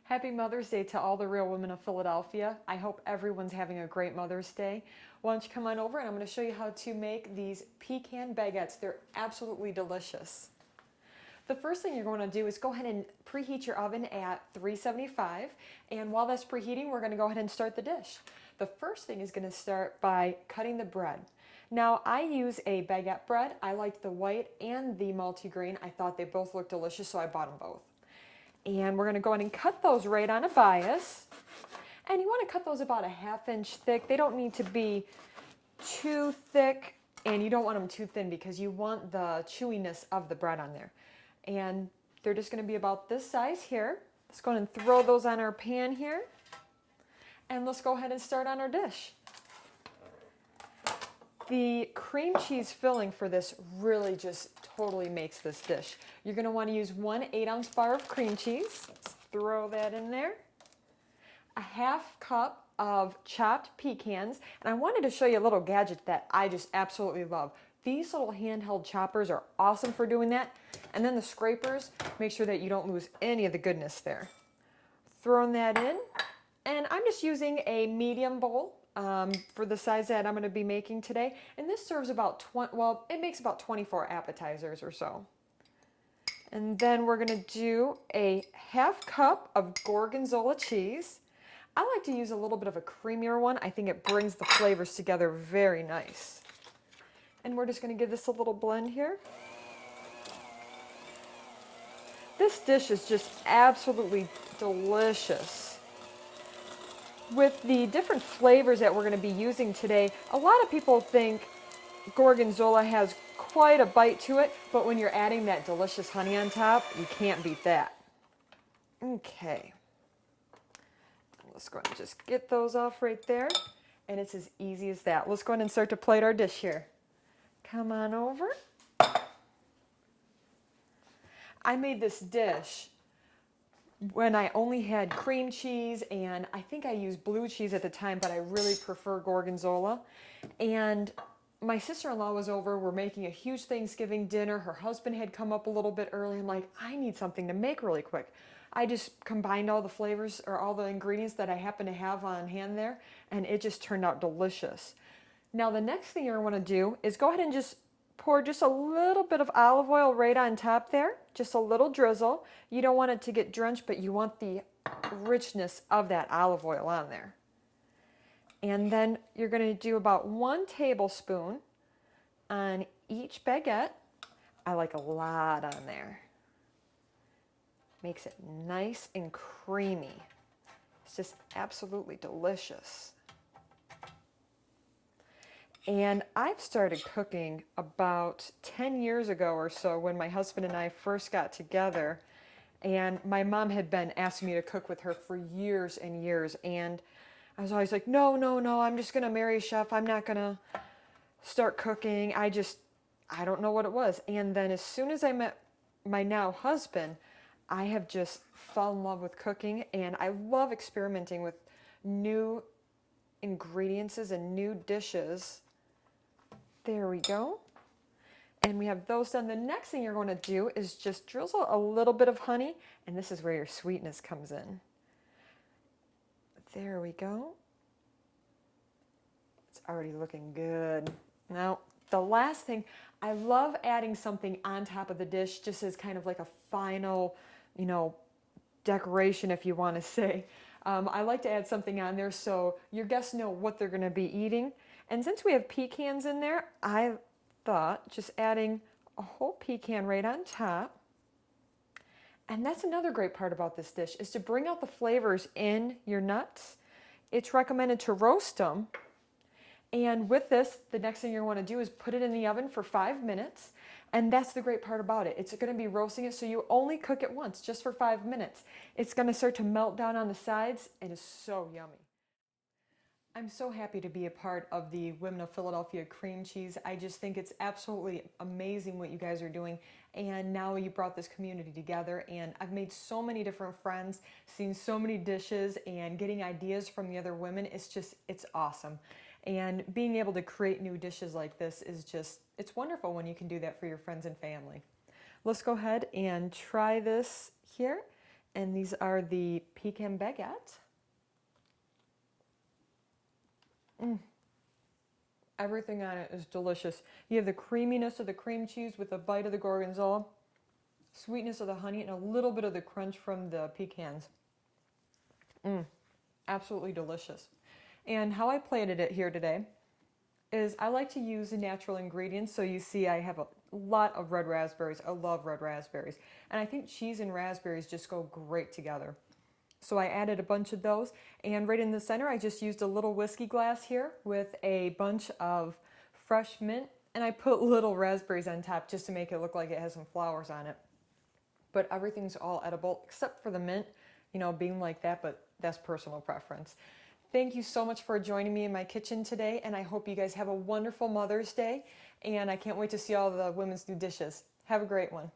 Happy Mother's Day to all the real women of Philadelphia. I hope everyone's having a great Mother's Day. Why don't you come on over and I'm going to show you how to make these pecan baguettes. They're absolutely delicious. The first thing you're going to do is go ahead and preheat your oven at 375, and while that's preheating, we're going to go ahead and start the dish. The first thing is going to start by cutting the bread. Now, I use a baguette bread. I liked the white and the multigrain. I thought they both looked delicious, so I bought them both. And we're going to go ahead and cut those right on a bias. And you want to cut those about a 1/2 inch thick. They don't need to be too thick, and you don't want them too thin because you want the chewiness of the bread on there. And they're just going to be about this size here. Let's go ahead and throw those on our pan here. And let's go ahead and start on our dish. The cream cheese filling for this really just totally makes this dish. You're going to want to use 1 8-ounce bar of cream cheese. Let's throw that in there. A 1/2 cup of chopped pecans. And I wanted to show you a little gadget that I just absolutely love. These little handheld choppers are awesome for doing that. And then the scrapers, make sure that you don't lose any of the goodness there. Throwing that in. And I'm just using a medium bowl for the size that I'm going to be making today. And this serves about it makes about 24 appetizers or so. And then we're going to do a 1/2 cup of gorgonzola cheese. I like to use a little bit of a creamier one. I think it brings the flavors together very nice. And we're just going to give this a little blend here. This dish is just absolutely delicious. With the different flavors that we're going to be using today, a lot of people think gorgonzola has quite a bite to it, but when you're adding that delicious honey on top, you can't beat that. Okay. Let's go ahead and just get those off right there. And it's as easy as that. Let's go ahead and start to plate our dish here. Come on over. I made this dish when I only had cream cheese, and I think I used blue cheese at the time, but I really prefer gorgonzola. And my sister-in-law was over. We're making a huge Thanksgiving dinner. Her husband had come up a little bit early. I'm like, I need something to make really quick. I just combined all the flavors or all the ingredients that I happen to have on hand there, and it just turned out delicious. Now the next thing you're going to do is go ahead and just pour just a little bit of olive oil right on top there, just a little drizzle. You don't want it to get drenched, but you want the richness of that olive oil on there. And then you're going to do about 1 tablespoon on each baguette. I like a lot on there. Makes it nice and creamy. It's just absolutely delicious. And I've started cooking about 10 years ago or so when my husband and I first got together. And my mom had been asking me to cook with her for years and years. And I was always like, no, I'm just going to marry a chef. I'm not going to start cooking. I don't know what it was. And then as soon as I met my now husband, I have just fallen in love with cooking. And I love experimenting with new ingredients and new dishes. There we go. And we have those done. The next thing you're going to do is just drizzle a little bit of honey, and this is where your sweetness comes in. There we go. It's already looking good. Now, the last thing, I love adding something on top of the dish just as kind of like a final, decoration, if you want to say. I like to add something on there so your guests know what they're going to be eating. And since we have pecans in there, I thought just adding a whole pecan right on top. And that's another great part about this dish, is to bring out the flavors in your nuts. It's recommended to roast them. And with this, the next thing you want to do is put it in the oven for 5 minutes. And that's the great part about it. It's going to be roasting it, so you only cook it once, just for 5 minutes. It's going to start to melt down on the sides, and it's so yummy. I'm so happy to be a part of the Women of Philadelphia cream cheese. I just think it's absolutely amazing what you guys are doing. And now you brought this community together, and I've made so many different friends, seen so many dishes, and getting ideas from the other women. It's awesome. And being able to create new dishes like this is it's wonderful when you can do that for your friends and family. Let's go ahead and try this here. And these are the Pecan Baguette. Everything on it is delicious. You have the creaminess of the cream cheese with a bite of the gorgonzola, sweetness of the honey, and a little bit of the crunch from the pecans. Absolutely delicious. And how I plated it here today is I like to use the natural ingredients. So you see I have a lot of red raspberries. I love red raspberries. And I think cheese and raspberries just go great together. So I added a bunch of those, and right in the center I just used a little whiskey glass here with a bunch of fresh mint, and I put little raspberries on top just to make it look like it has some flowers on it. But everything's all edible except for the mint, you know, being like that, but that's personal preference. Thank you so much for joining me in my kitchen today, and I hope you guys have a wonderful Mother's Day, and I can't wait to see all the women's new dishes. Have a great one.